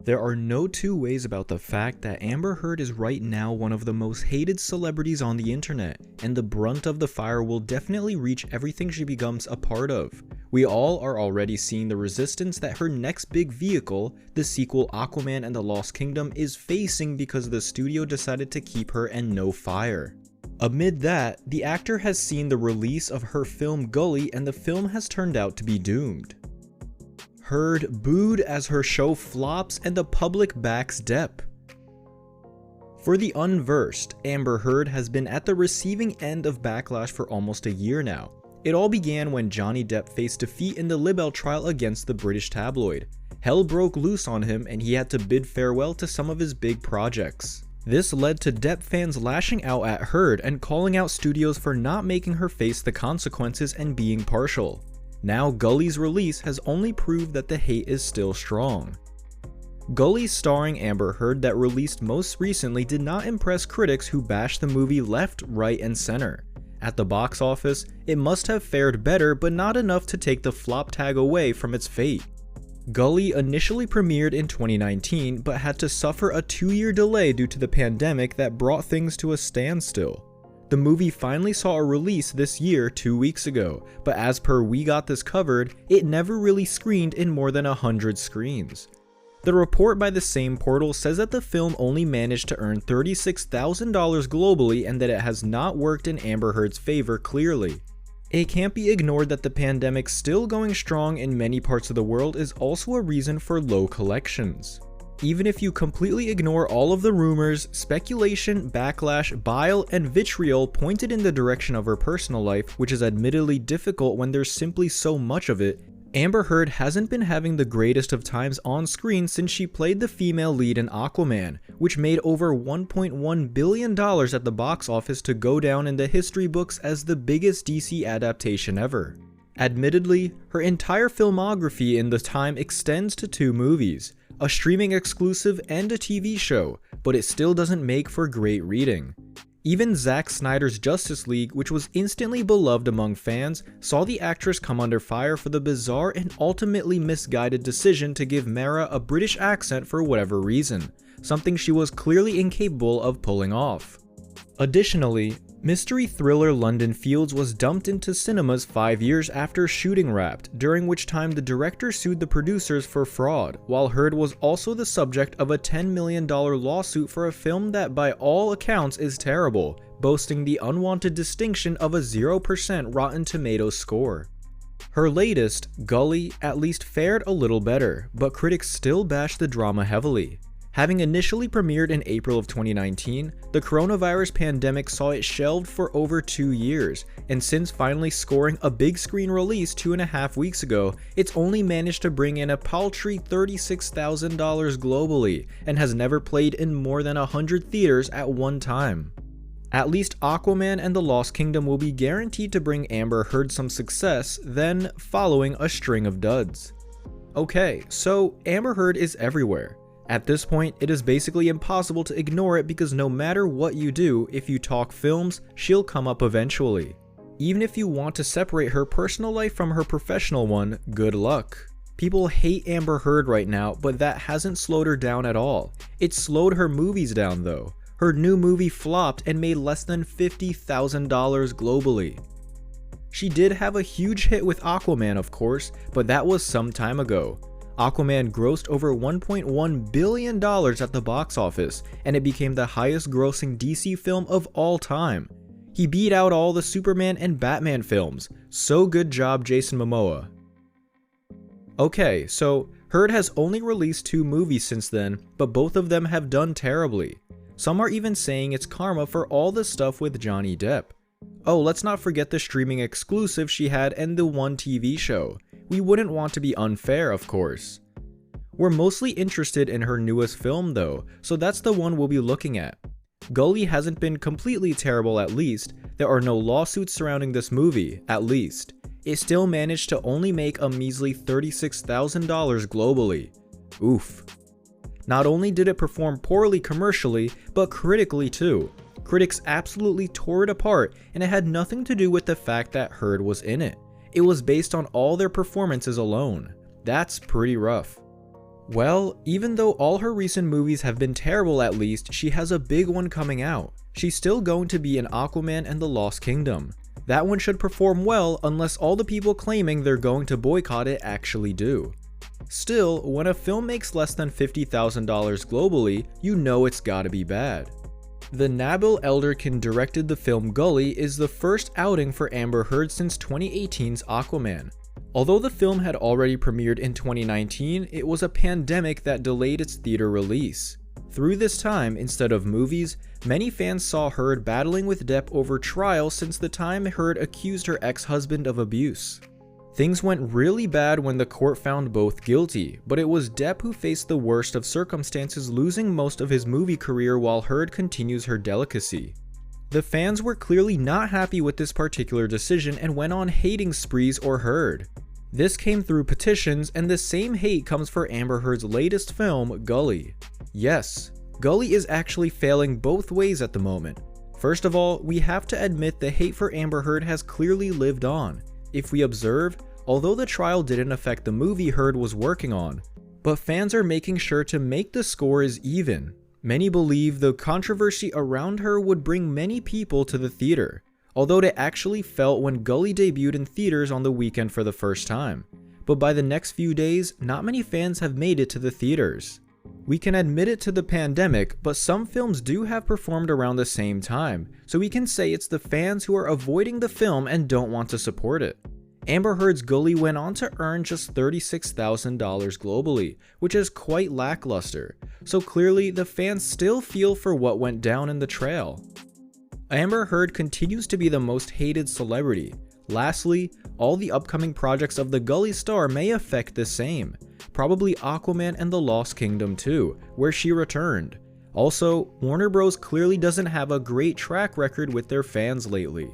There are no two ways about the fact that Amber Heard is right now one of the most hated celebrities on the internet, and the brunt of the fire will definitely reach everything she becomes a part of. We all are already seeing the resistance that her next big vehicle, the sequel Aquaman and the Lost Kingdom, is facing because the studio decided to keep her and no fire. Amid that, the actor has seen the release of her film Gully, and the film has turned out to be doomed. Heard booed as her show flops and the public backs Depp. For the unversed, Amber Heard has been at the receiving end of backlash for almost a year now. It all began when Johnny Depp faced defeat in the libel trial against the British tabloid. Hell broke loose on him and he had to bid farewell to some of his big projects. This led to Depp fans lashing out at Heard and calling out studios for not making her face the consequences and being partial. Now Gully's release has only proved that the hate is still strong. Gully starring Amber Heard that released most recently did not impress critics who bashed the movie left, right, and center. At the box office, it must have fared better, but not enough to take the flop tag away from its fate. Gully initially premiered in 2019, but had to suffer a 2-year delay due to the pandemic that brought things to a standstill. The movie finally saw a release this year 2 weeks ago, but as per We Got This Covered, it never really screened in more than 100 screens. The report by the same portal says that the film only managed to earn $36,000 globally and that it has not worked in Amber Heard's favor clearly. It can't be ignored that the pandemic still going strong in many parts of the world is also a reason for low collections. Even if you completely ignore all of the rumors, speculation, backlash, bile, and vitriol pointed in the direction of her personal life, which is admittedly difficult when there's simply so much of it, Amber Heard hasn't been having the greatest of times on screen since she played the female lead in Aquaman, which made over $1.1 billion at the box office to go down in the history books as the biggest DC adaptation ever. Admittedly, her entire filmography in the time extends to 2 movies, a streaming exclusive and a TV show, but it still doesn't make for great reading. Even Zack Snyder's Justice League, which was instantly beloved among fans, saw the actress come under fire for the bizarre and ultimately misguided decision to give Mera a British accent for whatever reason, something she was clearly incapable of pulling off. Additionally, mystery thriller London Fields was dumped into cinemas 5 years after shooting wrapped, during which time the director sued the producers for fraud, while Heard was also the subject of a $10 million lawsuit for a film that by all accounts is terrible, boasting the unwanted distinction of a 0% Rotten Tomatoes score. Her latest, Gully, at least fared a little better, but critics still bash the drama heavily. Having initially premiered in April of 2019, the coronavirus pandemic saw it shelved for over 2 years, and since finally scoring a big screen release 2.5 weeks ago, it's only managed to bring in a paltry $36,000 globally, and has never played in more than 100 theaters at one time. At least Aquaman and the Lost Kingdom will be guaranteed to bring Amber Heard some success, then following a string of duds. Okay, so Amber Heard is everywhere. At this point, it is basically impossible to ignore it because no matter what you do, if you talk films, she'll come up eventually. Even if you want to separate her personal life from her professional one, good luck. People hate Amber Heard right now, but that hasn't slowed her down at all. It slowed her movies down though. Her new movie flopped and made less than $50,000 globally. She did have a huge hit with Aquaman, of course, but that was some time ago. Aquaman grossed over $1.1 billion at the box office, and it became the highest grossing DC film of all time. He beat out all the Superman and Batman films, so good job Jason Momoa. Okay, so Heard has only released 2 movies since then, but both of them have done terribly. Some are even saying it's karma for all the stuff with Johnny Depp. Oh, let's not forget the streaming exclusive she had and the one TV show. We wouldn't want to be unfair, of course. We're mostly interested in her newest film though, so that's the one we'll be looking at. Gully hasn't been completely terrible at least, there are no lawsuits surrounding this movie, at least. It still managed to only make a measly $36,000 globally. Oof. Not only did it perform poorly commercially, but critically too. Critics absolutely tore it apart, and it had nothing to do with the fact that Heard was in it. It was based on all their performances alone. That's pretty rough. Well, even though all her recent movies have been terrible, at least, she has a big one coming out. She's still going to be in Aquaman and the Lost Kingdom. That one should perform well unless all the people claiming they're going to boycott it actually do. Still, when a film makes less than $50,000 globally, you know it's gotta be bad. The Nabil Elderkin directed the film Gully is the first outing for Amber Heard since 2018's Aquaman. Although the film had already premiered in 2019, it was a pandemic that delayed its theater release. Through this time, instead of movies, many fans saw Heard battling with Depp over trial since the time Heard accused her ex-husband of abuse. Things went really bad when the court found both guilty, but it was Depp who faced the worst of circumstances, losing most of his movie career while Heard continues her delicacy. The fans were clearly not happy with this particular decision and went on hating sprees or Heard. This came through petitions, and the same hate comes for Amber Heard's latest film, Gully. Yes, Gully is actually failing both ways at the moment. First of all, we have to admit the hate for Amber Heard has clearly lived on. If we observe, although the trial didn't affect the movie Heard was working on, but fans are making sure to make the scores even. Many believe the controversy around her would bring many people to the theater, although they actually felt when Gully debuted in theaters on the weekend for the first time. But by the next few days, not many fans have made it to the theaters. We can admit it to the pandemic, but some films do have performed around the same time, so we can say it's the fans who are avoiding the film and don't want to support it. Amber Heard's Gully went on to earn just $36,000 globally, which is quite lackluster, so clearly the fans still feel for what went down in the trail. Amber Heard continues to be the most hated celebrity. Lastly, all the upcoming projects of the Gully star may affect the same. Probably Aquaman and the Lost Kingdom too, where she returned. Also, Warner Bros. Clearly doesn't have a great track record with their fans lately.